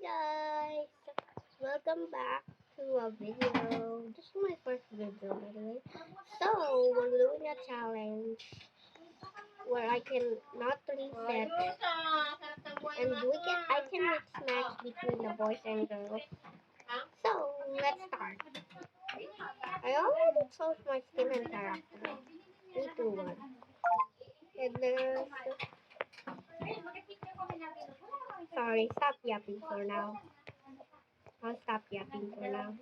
guys! Welcome back to a video. This is my first video by the way. So, we're doing a challenge where I can not reset and I can mix match between the boys and girls. So, let's start. I already chose my skin and character. 3, 2, 1. And then, sorry, stop yapping for now. I'll stop yapping for now.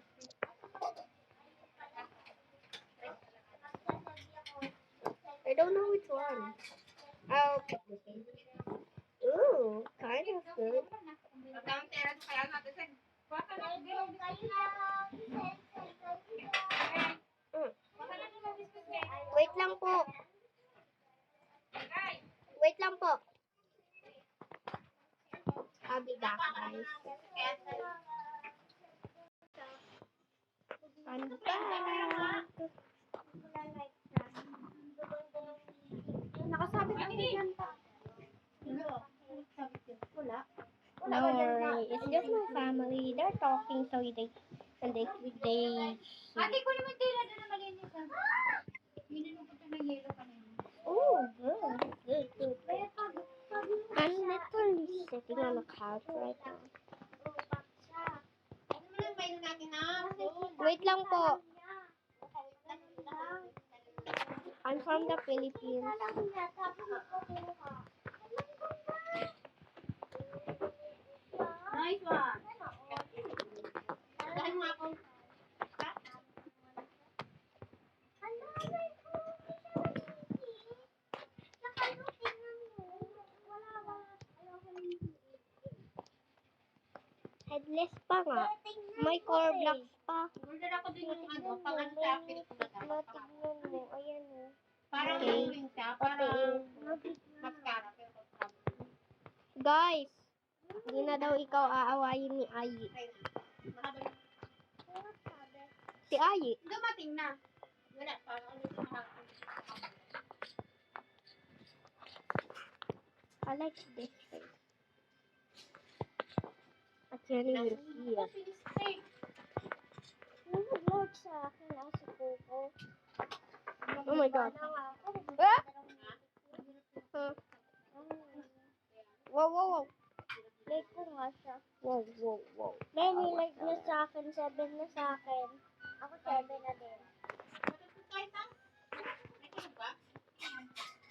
I don't know which one. I'll pick this one. Ooh, kind of good. Wait lang po. Wait lang po. I'll be back, guys. I'm back. Nakasabit ang bigyan pa. Wala. No worry, it's just my family. They're talking so they Ate ko naman tira na malinis ah. Minunong ko ng yelo kanina. Oh, good. I'm literally sitting on the couch right now. Ano mo lang kayo natin na? Wait lang po. I'm from the Philippines. Nice one. Dahil mo ako. Headless pa nga. May core blocks pa. Order ako din yung ano, pang-ano sa akin. Matignan mo. Ayan o. Parang Okay. rolling siya, parang mascara. Guys, hindi na daw ikaw aawayin ni Ayi. Si Ayi. Dumating na. Wala, parang ulit siya. I like this face. At yan yung here. Nag-vlog sa akin si Coco. Oh my God. Ah! Huh? Wow. Like ko nga siya. Wow. Then, like na sa akin, 7 na sa akin. Ako 7 na din.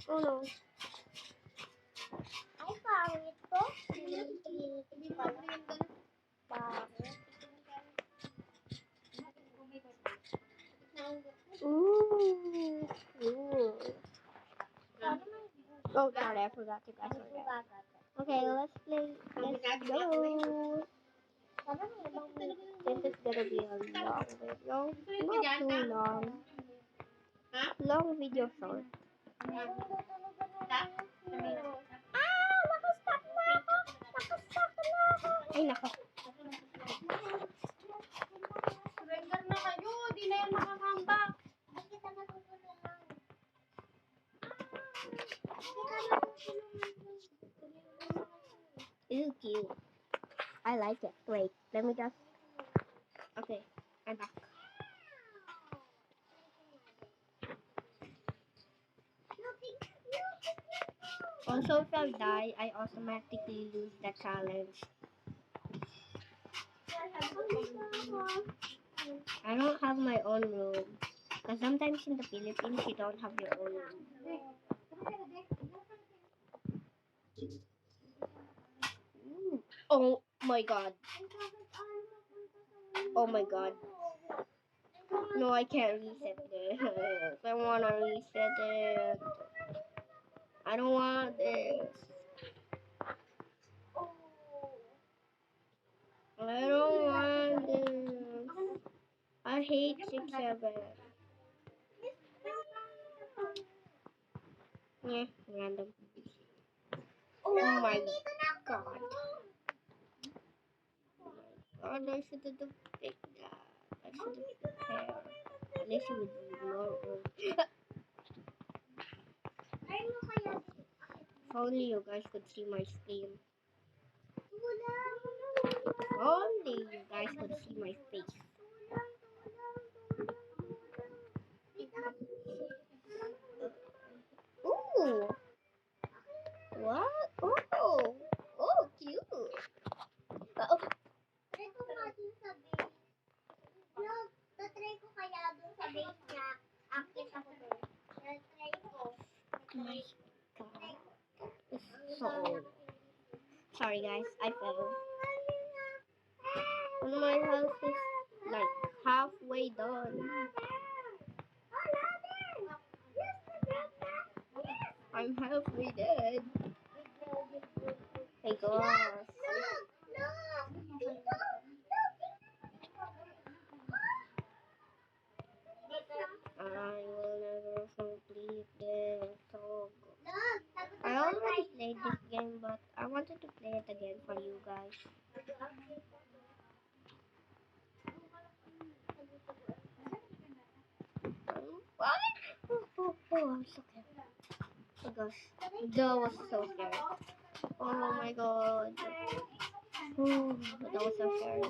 Oh no. Ay, pangit to. Hindi mo ako yung ganun. Pangit. Ooh. Oh, sorry, I forgot to guys. Okay, let's play. Let's go. This is gonna be a long video. Not too long. Long video short. Nakastuck na ako. Ay, nako. Surrender na kayo, di na yan makakambak. Ew, cute. I like it. Wait, let me just. Okay, I'm back. Also, if I die, I automatically lose the challenge. I don't have my own room. Because sometimes in the Philippines, you don't have your own room. Oh my God. Oh my God. No, I can't reset this. I want to reset it. I don't want this. I don't want this. I hate 6-7. Yeah, random. Oh my God. God, I should have picked that. I should have prepared. At least it would be more. If only you guys could see my screen. Only you guys could see my face. Ooh. What? Oh. Oh, cute. Oh. Try ko nga dun sa base. No, tatry ko kaya dun sa base niya. Akit ako dun. Try ko. My God. It's so old. Sorry guys, I fell. And my house is like halfway done. I'm halfway dead. My gosh. I will never complete this. So I already played this game, but I wanted to play it again for you guys. What? Oh, I'm so scared. Oh gosh, that was so scary. Oh my god. Oh, that was so scary.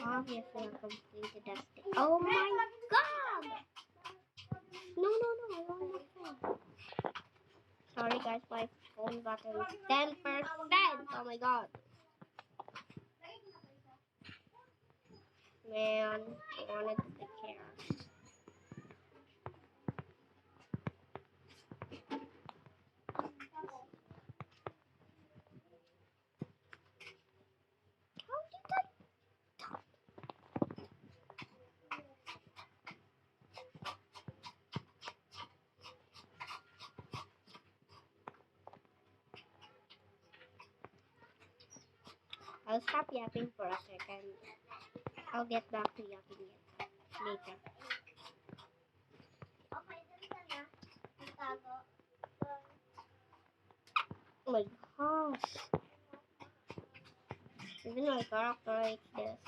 Obviously, I completed that thing. Oh my god! No, I don't want that. Sorry guys, my phone battery is 10%. Oh my god. Man, I wanted the care. How did I? I'll stop yapping for a second. I'll get back to yapping later. Okay, dun ka na. Nagtago. Oh my gosh. Even my character likes this.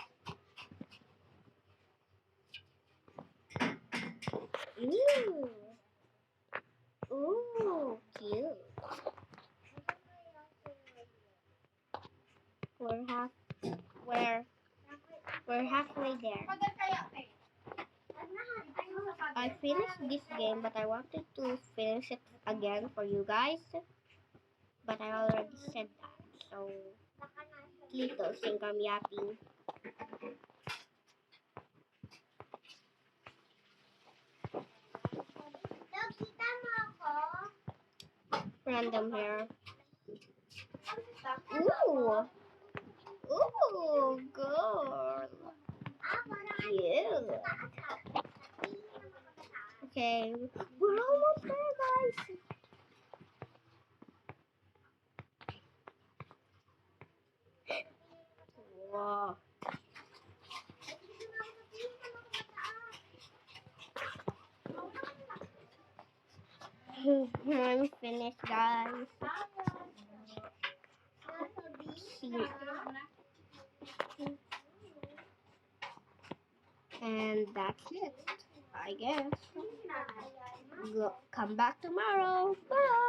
Ooh. Ooh, cute. We're halfway there. I finished this game, but I wanted to finish it again for you guys. But I already said that, so please don't think I'm yapping. Nakita mo ako? Random hair. Ooh. Ooh, girl. Cute. Okay, we're almost there, guys. Wow. I'm finished, guys. And that's it, I guess. Come back tomorrow. Bye.